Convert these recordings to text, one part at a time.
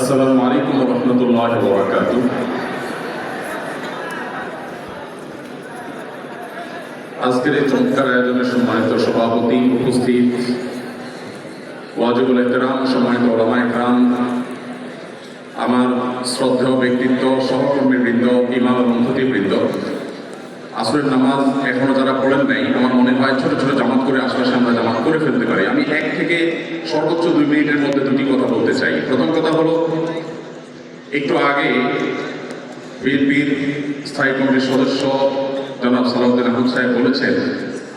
আসসালামু আলাইকুম ওয়া রাহমাতুল্লাহি ওয়া বারাকাতুহু। আজকের এই চমৎকার আয়োজনের সম্মানিত সভাপতি, উপস্থিত ওয়াজিবুল ইহতিরাম, সম্মানিত উলামায়ে কেরাম, আমার শ্রদ্ধেয় ব্যক্তিত্ব, সহকর্মীবৃন্দ, ইমাম এবং খতিববৃন্দ, আসরের নামাজ এখনো যারা পড়েন নাই, আমার মনে হয় ছোট ছোট জামাত করে আশপাশে আমরা জামাত করে ফেলতে পারি। আমি 1 থেকে সর্বোচ্চ 2 মিনিটের মধ্যে দুটি কথা বলতে চাই। প্রথম কথা হলো, একটু আগে বিএনপির স্থায়ী কমিটির সদস্য জনাব সালাউদ্দিন আহমদ সাহেব বলেছেন,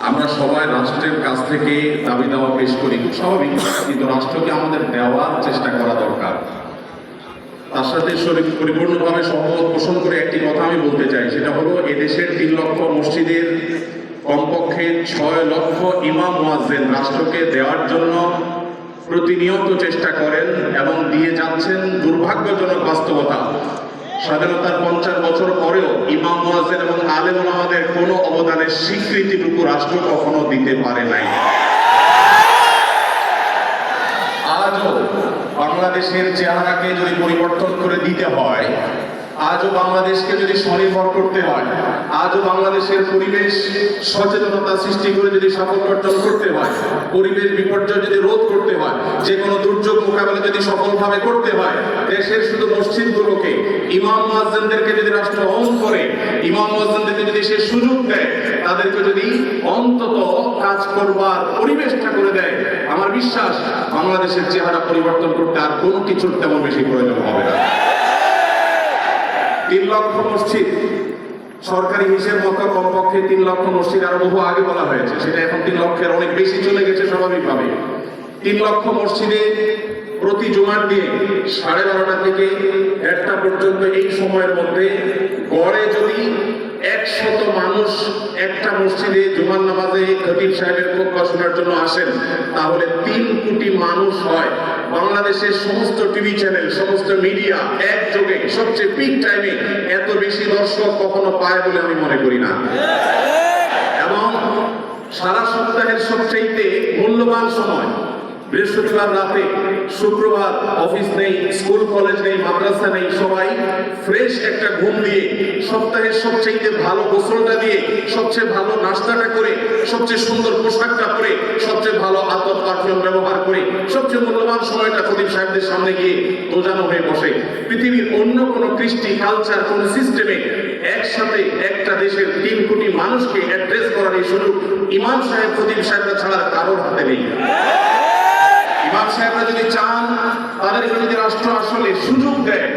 আমরা সবাই রাষ্ট্রের কাছ থেকে দাবি দাওয়া পেশ করি, খুব স্বাভাবিক, কিন্তু রাষ্ট্রকে আমাদের দেওয়ার চেষ্টা করা দরকার। তার সাথে পরিপূর্ণভাবে সহমত পোষণ করে একটি কথা আমি বলতে চাই, সেটা হলো এদেশের 3 লক্ষ মসজিদের কমপক্ষে 6 লক্ষ ইমাম মুয়াজ্জিন রাষ্ট্রকে দেওয়ার জন্য প্রতিনিয়ত চেষ্টা করেন এবং দিয়ে যাচ্ছেন। দুর্ভাগ্যজনক বাস্তবতা, স্বাধীনতার 50 বছর পরেও ইমাম মুয়াজ্জিন এবং আলেম ওলামাদের কোনো অবদানের স্বীকৃতিটুকু রাষ্ট্র কখনো দিতে পারে নাই। আজও বাংলাদেশের চেহারাকে যদি পরিবর্তন করে দিতে হয়, আজও বাংলাদেশকে যদি স্বনির্ভর করতে হয়, আজও বাংলাদেশের পরিবেশ সচেতনতা সৃষ্টি করে যদি সাফল্য অর্জন করতে হয়, পরিবেশ বিপর্যয় যদি রোধ করতে হয়, যে কোনো দুর্যোগ মোকাবেলা যদি সফলভাবে করতে হয়, দেশের শুধু মসজিদগুলোকে, ইমাম মুয়াজ্জিনদেরকে যদি রাষ্ট্র অন করে, ইমাম মুয়াজ্জিনদেরকে যদি সে সুযোগ দেয়, তাদেরকে যদি অন্তত কাজ করবার পরিবেশটা করে দেয়, আমার বিশ্বাস বাংলাদেশের চেহারা পরিবর্তন করতে আর কোনো কিছুর তেমন বেশি প্রয়োজন হবে না। 3 লক্ষ মসজিদ, সরকারি হিসেব মতো কমপক্ষে 3 লক্ষ মসজিদ, আরো বহু আগে বলা হয়েছে, সেটা এখন 3 লক্ষের অনেক বেশি চলে গেছে স্বাভাবিকভাবে। 3 লক্ষ মসজিদে প্রতি জুমার দিয়ে 12:30টা থেকে 1টা পর্যন্ত এই সময়ের মধ্যে গড়ে যদি 100 মানুষ একটা মসজিদে জুমার নামাজে খতিব সাহেবের খুতবা শোনার জন্য আসেন, তাহলে 3 কোটি মানুষ হয়। বাংলাদেশের সমস্ত টিভি চ্যানেল, সমস্ত মিডিয়া একযোগে সবচেয়ে পিক টাইমে এত বেশি দর্শক কখনো পায় বলে আমি মনে করি না। এবং সারা সপ্তাহের সবচেয়ে মূল্যবান সময় বৃহস্পতিবার রাতে, শুক্রবার অফিস নেই, স্কুল কলেজ নেই, মাদ্রাসা নেই, সবাই ফ্রেশ একটা ঘুম দিয়ে, সপ্তাহের সবচেয়ে ভালো গোসলটা দিয়ে, সবচেয়ে ভালো নাস্তাটা করে, সবচেয়ে সুন্দর পোশাকটা পরে, সবচেয়ে ভালো আতর পারফিউম ব্যবহার করে, সবচেয়ে মূল্যবান সময়টা খতিব সাহেবদের সামনে গিয়ে দোজানো হয়ে বসে। পৃথিবীর অন্য কোনো কৃষ্টি, কালচার, কোন সিস্টেমে একসাথে একটা দেশের 3 কোটি মানুষকে অ্যাড্রেস করার এই সুযোগ ইমাম সাহেব, খতিব সাহেবরা ছাড়া কারোর হাতে নেই। ইমাম সাহেবরা যদি চান, তাদেরকে যদি রাষ্ট্র আসলে সুযোগ দেয়,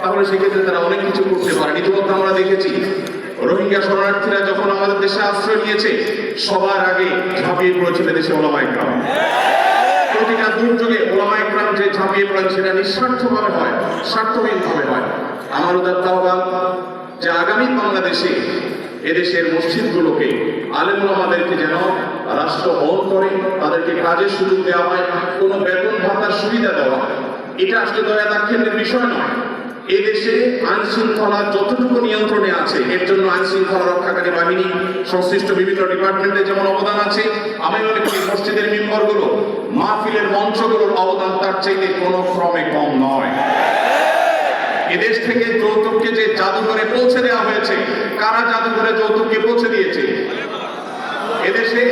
তাহলে সেক্ষেত্রে তারা অনেক কিছু করতে পারে। ইতিমধ্যে আমরা দেখেছি, রোহিঙ্গা শরণার্থীরা যখন আমাদের দেশে আশ্রয় নিয়েছে, সবার আগে ঝাঁপিয়ে পড়েছিল দেশে ওলামায়ে কেরাম। প্রতিটা দুর্যোগে ওলামায়ে কেরাম যে ঝাঁপিয়ে পড়েন, সেটা নিঃস্বার্থভাবে হয়, স্বার্থহীনভাবে হয়। আমার উদাত্ত আহ্বান যে আগামী বাংলাদেশে এদেশের মসজিদগুলোকে, আলেম ওলামাদেরকে যেন রাষ্ট্র অন করে, তাদেরকে কাজের সুযোগ দেওয়া হয়, কোনো বেতন ভাতার সুবিধা দেওয়া, এটা আসলে দয়া দাক্ষিণ্যের বিষয় নয়। এদেশে আইন শৃঙ্খলা যতটুকু নিয়ন্ত্রণে আছে, এর জন্য আইন শৃঙ্খলা রক্ষাকারী বাহিনী, সংশ্লিষ্ট বিভিন্ন ডিপার্টমেন্টের যেমন অবদান আছে, আমি মনে করি মসজিদের মিম্বরগুলো, মাহফিলের মঞ্চগুলোর অবদান তার চাইতে কোনো ক্রমে কম নয়। এদেশ থেকে যৌতুককে যে জাদুঘরে পৌঁছে দেওয়া হয়েছে, কারা জাদুঘরে যৌতুককে পৌঁছে দিয়েছে? এদেশে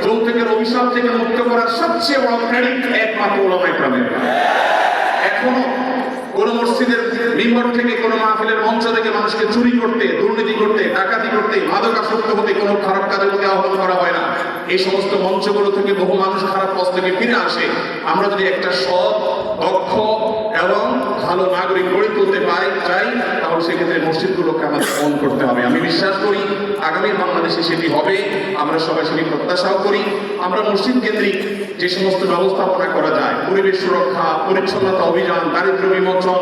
যৌতুকের অভিশাপ থেকে মুক্ত করার সবচেয়ে বড় ক্রেডিট একমাত্র ওলামায়ে কেরামের। এখনো কোন মসজিদের মিম্বর থেকে, কোন মাহফিলের মঞ্চ থেকে মানুষকে চুরি করতে, দুর্নীতি করতে, ডাকাতি করতে, মাদকাসক্ত হতে, কোনো খারাপ কাজের প্রতি আহ্বান করা হয় না। এই সমস্ত মঞ্চগুলো থেকে বহু মানুষ খারাপ পথ থেকে ফিরে আসে। আমরা যদি একটা সৎ, দক্ষ এবং ভালো নাগরিক গড়ে তুলতে চাই, তাহলে সেক্ষেত্রে মসজিদগুলোকে আমাদের অন করতে হবে। আমি বিশ্বাস করি আগামী বাংলাদেশে সেটি হবে, আমরা সবাই সেটি প্রত্যাশাও করি। আমরা মসজিদ কেন্দ্রিক যে সমস্ত ব্যবস্থাপনা করা যায়, পরিবেশ সুরক্ষা, পরিচ্ছন্নতা অভিযান, দারিদ্র্য বিমোচন,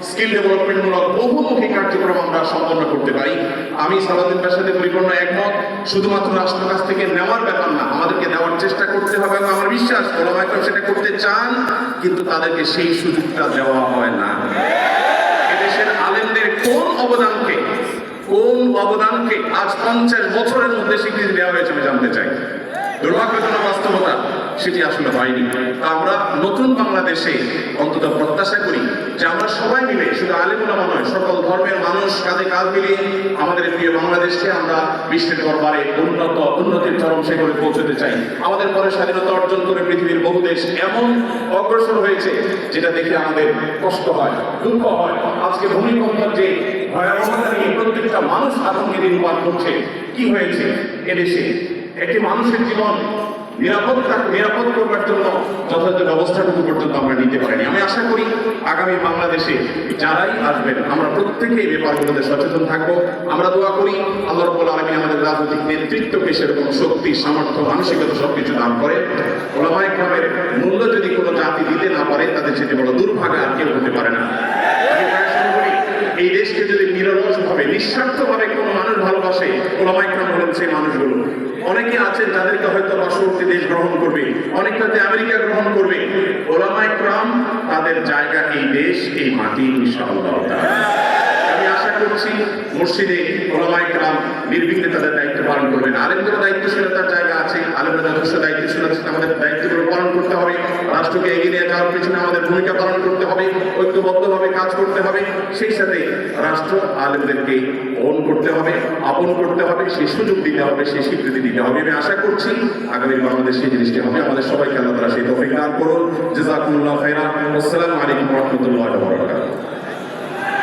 স্কিল ডেভেলপমেন্টমূলক বহুমুখী কার্যক্রম আমরা সম্পন্ন করতে পারি। আমি সালাউদ্দিন ভাইয়ের সাথে পরিপূর্ণ একমত। শুধুমাত্র রাষ্ট্রের কাছ থেকে নেওয়ার ব্যাপার না, আমাদেরকে দেওয়ার চেষ্টা করতে হবে, এবং আমার বিশ্বাস ওলামায়ে কেরাম সেটা করতে চান, কিন্তু তাদেরকে সেই সুযোগটা দেওয়া হয় না। এদেশের আলেমদের কোন অবদানকে আজ 50 বছরের মধ্যে স্বীকৃতি দেওয়া হয়েছে আমি জানতে চাই। দুর্ভাগ্যজনক বাস্তবতা, সেটি আসলে হয়নি। আমরা নতুন বাংলাদেশে অন্তত প্রত্যাশা করি যে আমরা সবাই মিলে, শুধু আলেম ওলামা নয়, সকল ধর্মের মানুষ কাঁধে কাঁধ মিলিয়ে আমাদের প্রিয় বাংলাদেশকে আমরা বিশ্বের দরবারে উন্নতির চরম শিখরে পৌঁছতে চাই। আমাদের পরে স্বাধীনতা অর্জন করে পৃথিবীর বহু দেশ এমন অগ্রসর হয়েছে যেটা দেখে আমাদের কষ্ট হয়, দুঃখ হয়। আজকে ভূমিকম্পের যে ভয়াবহতা নিয়ে প্রত্যেকটা মানুষ আতঙ্কে নির্বাণ করছে। কি হয়েছে এদেশে? একটি মানুষের জীবন নিরাপদ করবার জন্য যথাযথ ব্যবস্থাটুকু পর্যন্ত আমরা নিতে পারিনি। আমি আশা করি আগামী বাংলাদেশে যারাই আসবেন আমরা প্রত্যেকেই এই ব্যাপারগুলোতে সচেতন থাকবো। আমরা দোয়া করি আল্লাহ রাব্বুল আলামিন আমাদের রাজনৈতিক নেতৃত্বকে সেরকম শক্তি, সামর্থ্য, মানসিকতা সবকিছু দান করে। ওলামায়ে কেরামের মূল্য যদি কোনো জাতি দিতে না পারে তাদের চেয়ে বড় দুর্ভাগা আর কেউ হতে পারে না। আমি প্রায় বলি, এই দেশকে যদি নিরলসভাবে নিঃস্বার্থভাবে কোনো মানুষ ভালোবাসে, ওলামায়ে কেরাম হলেন সেই মানুষগুলো। অনেকে আছেন যাদেরকে হয়তো পার্শ্ববর্তী দেশ গ্রহণ করবে, অনেকে হয়তো আমেরিকা গ্রহণ করবে। ওলামায়ে কেরাম তাদের জায়গা এই দেশ, এই মাটি, ইনশাআল্লাহ। আমি আশা করছি মসজিদে ওলামায়ে কেরাম নির্বিঘ্নে তাদের দায়িত্ব পালন করবেন। আলেমদেরও দায়িত্বশীলতার জায়গা আছে, আলেমরা যথেষ্ট দায়িত্বশীল আছে, আমাদের দায়িত্বগুলো পালন করতে হবে। রাষ্ট্রকে এগিয়ে নিয়ে যাওয়ার পিছনে আমাদের ভূমিকা পালন করতে হবে, ঐক্যবদ্ধভাবে কাজ করতে হবে। সেই সাথে রাষ্ট্র আলেমদেরকে গ্রহণ করতে হবে, আপন করতে হবে, সেই সুযোগ দিতে হবে, সেই স্বীকৃতি দিতে হবে। আমি আশা করছি আগামী বাংলাদেশে এই জিনিসটি হবে। আমাদের সবাইকে আল্লাহ তাআলা সেই তৌফিক দান করুন। জাযাকুমুল্লাহু খাইরান। আসসালামু আলাইকুম ওয়া রাহমাতুল্লাহি ওয়া বারাকাতুহু।